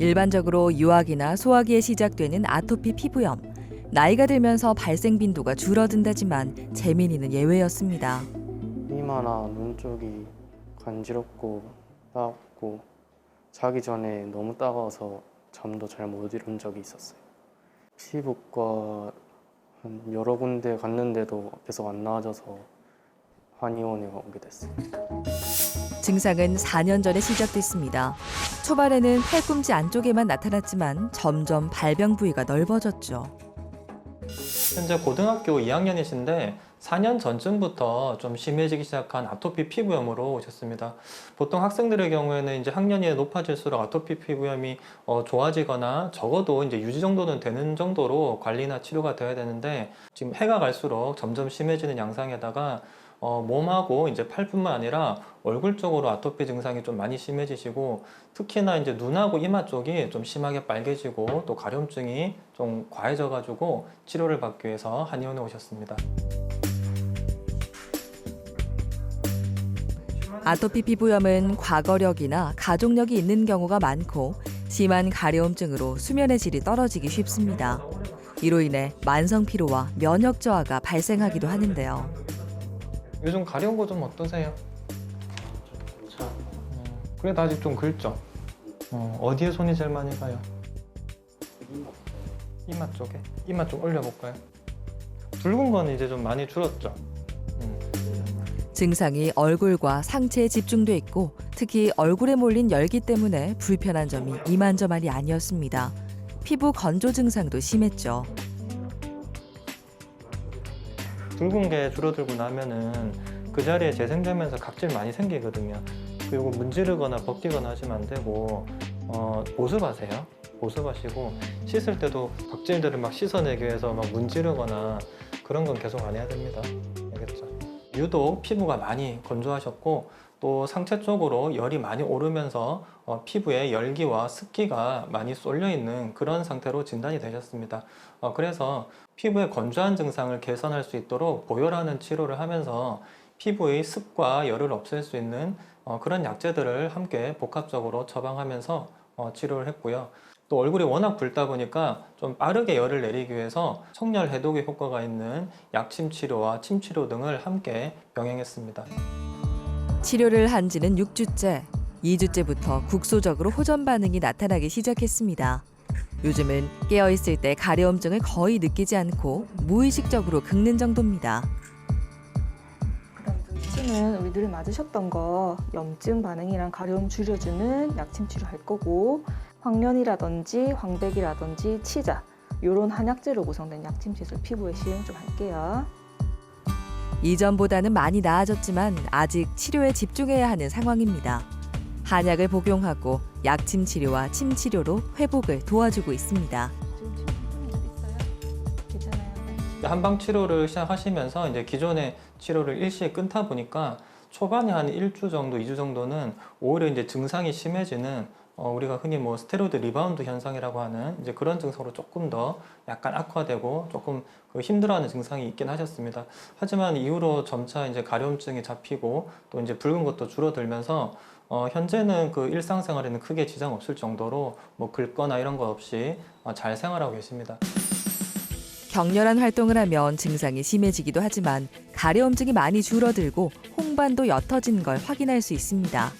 일반적으로 유아기나 소아기에 시작되는 아토피 피부염. 나이가 들면서 발생 빈도가 줄어든다지만 재민이는 예외였습니다. 이마나 눈 쪽이 간지럽고 따갑고 자기 전에 너무 따가워서 잠도 잘 못 이룬 적이 있었어요. 피부과 한 여러 군데 갔는데도 계속 안 나아져서 한의원에 오게 됐어요. 증상은 4년 전에 시작됐습니다. 초반에는 팔꿈치 안쪽에만 나타났지만 점점 발병 부위가 넓어졌죠. 현재 고등학교 2학년이신데 4년 전쯤부터 좀 심해지기 시작한 아토피 피부염으로 오셨습니다. 보통 학생들의 경우에는 이제 학년이 높아질수록 아토피 피부염이 좋아지거나 적어도 이제 유지 정도는 되는 정도로 관리나 치료가 되어야 되는데 지금 해가 갈수록 점점 심해지는 양상에다가 몸하고 이제 팔뿐만 아니라 얼굴 쪽으로 아토피 증상이 좀 많이 심해지시고 특히나 이제 눈하고 이마 쪽이 좀 심하게 빨개지고 또 가려움증이 좀 과해져 가지고 치료를 받기 위해서 한의원에 오셨습니다. 아토피 피부염은 과거력이나 가족력이 있는 경우가 많고 심한 가려움증으로 수면의 질이 떨어지기 쉽습니다. 이로 인해 만성 피로와 면역 저하가 발생하기도 하는데요. 요즘 가려운 거 좀 어떠세요? 그래도 아직 좀 긁죠? 어디에 손이 제일 많이 가요? 이마 쪽에? 이마 쪽 올려볼까요? 붉은 거는 이제 좀 많이 줄었죠? 증상이 얼굴과 상체에 집중돼 있고 특히 얼굴에 몰린 열기 때문에 불편한 점이 이만저만이 아니었습니다. 피부 건조 증상도 심했죠. 붉은 게 줄어들고 나면은 그 자리에 재생되면서 각질 많이 생기거든요. 그리고 문지르거나 벗기거나 하시면 안 되고 보습하세요. 보습하시고 씻을 때도 각질들을 막 씻어내기 위해서 막 문지르거나 그런 건 계속 안 해야 됩니다. 알겠죠? 유독 피부가 많이 건조하셨고 또 상체 쪽으로 열이 많이 오르면서 피부에 열기와 습기가 많이 쏠려 있는 그런 상태로 진단이 되셨습니다. 그래서 피부의 건조한 증상을 개선할 수 있도록 보혈하는 치료를 하면서 피부의 습과 열을 없앨 수 있는 그런 약재들을 함께 복합적으로 처방하면서 치료를 했고요. 또 얼굴이 워낙 붉다 보니까 좀 빠르게 열을 내리기 위해서 청열 해독의 효과가 있는 약침 치료와 침 치료 등을 함께 병행했습니다. 치료를 한 지는 6주째. 2주째부터 국소적으로 호전 반응이 나타나기 시작했습니다. 요즘은 깨어있을 때 가려움증을 거의 느끼지 않고 무의식적으로 긁는 정도입니다. 치는 우리 늘 맞으셨던 거 염증 반응이랑 가려움 줄여주는 약침 치료할 거고 황련이라든지 황백이라든지 치자 이런 한약재로 구성된 약침 시술 피부에 시행 좀 할게요. 이전보다는 많이 나아졌지만 아직 치료에 집중해야 하는 상황입니다. 한약을 복용하고 약침 치료와 침 치료로 회복을 도와주고 있습니다. 한방 치료를 시작하시면서 이제 기존의 치료를 일시에 끊다 보니까 초반에 한 1주 정도, 2주 정도는 오히려 이제 증상이 심해지는 우리가 흔히 뭐 스테로이드 리바운드 현상이라고 하는 이제 그런 증상으로 조금 더 약간 악화되고 조금 힘들어하는 증상이 있긴 하셨습니다. 하지만 이후로 점차 이제 가려움증이 잡히고 또 이제 붉은 것도 줄어들면서 현재는 그 일상생활에는 크게 지장 없을 정도로 뭐 긁거나 이런 거 없이 잘 생활하고 계십니다. 격렬한 활동을 하면 증상이 심해지기도 하지만 가려움증이 많이 줄어들고 홍반도 옅어진 걸 확인할 수 있습니다.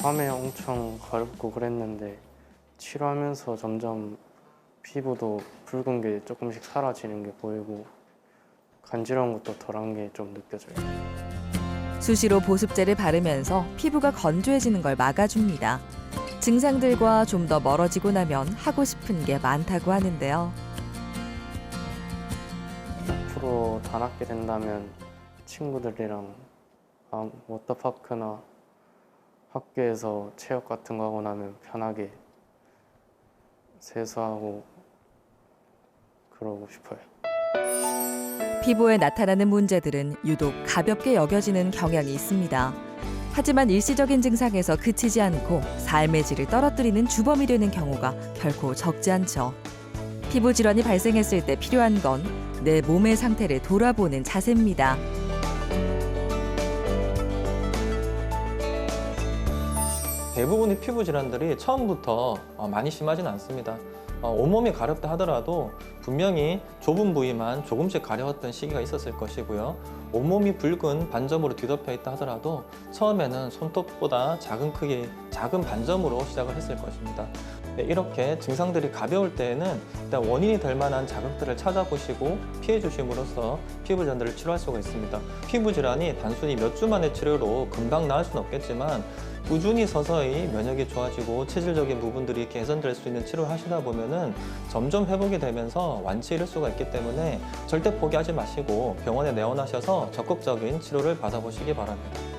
밤에 엄청 가렵고 그랬는데 치료하면서 점점 피부도 붉은 게 조금씩 사라지는 게 보이고 간지러운 것도 덜한 게 좀 느껴져요. 수시로 보습제를 바르면서 피부가 건조해지는 걸 막아줍니다. 증상들과 좀 더 멀어지고 나면 하고 싶은 게 많다고 하는데요. 앞으로 다 낫게 된다면 친구들이랑 워터파크나 학교에서 체육 같은 거 하고 나면 편하게 세수하고 그러고 싶어요. 피부에 나타나는 문제들은 유독 가볍게 여겨지는 경향이 있습니다. 하지만 일시적인 증상에서 그치지 않고 삶의 질을 떨어뜨리는 주범이 되는 경우가 결코 적지 않죠. 피부 질환이 발생했을 때 필요한 건 내 몸의 상태를 돌아보는 자세입니다. 대부분의 피부 질환들이 처음부터 많이 심하지는 않습니다. 온몸이 가렵다 하더라도 분명히 좁은 부위만 조금씩 가려웠던 시기가 있었을 것이고요. 온몸이 붉은 반점으로 뒤덮여 있다 하더라도 처음에는 손톱보다 작은 크기, 작은 반점으로 시작을 했을 것입니다. 네, 이렇게 증상들이 가벼울 때에는 일단 원인이 될 만한 자극들을 찾아보시고 피해 주심으로써 피부 질환들을 치료할 수가 있습니다. 피부 질환이 단순히 몇 주 만의 치료로 금방 나을 수는 없겠지만 꾸준히 서서히 면역이 좋아지고 체질적인 부분들이 개선될 수 있는 치료를 하시다 보면은 점점 회복이 되면서 완치에 이를 수가 있기 때문에 절대 포기하지 마시고 병원에 내원하셔서 적극적인 치료를 받아보시기 바랍니다.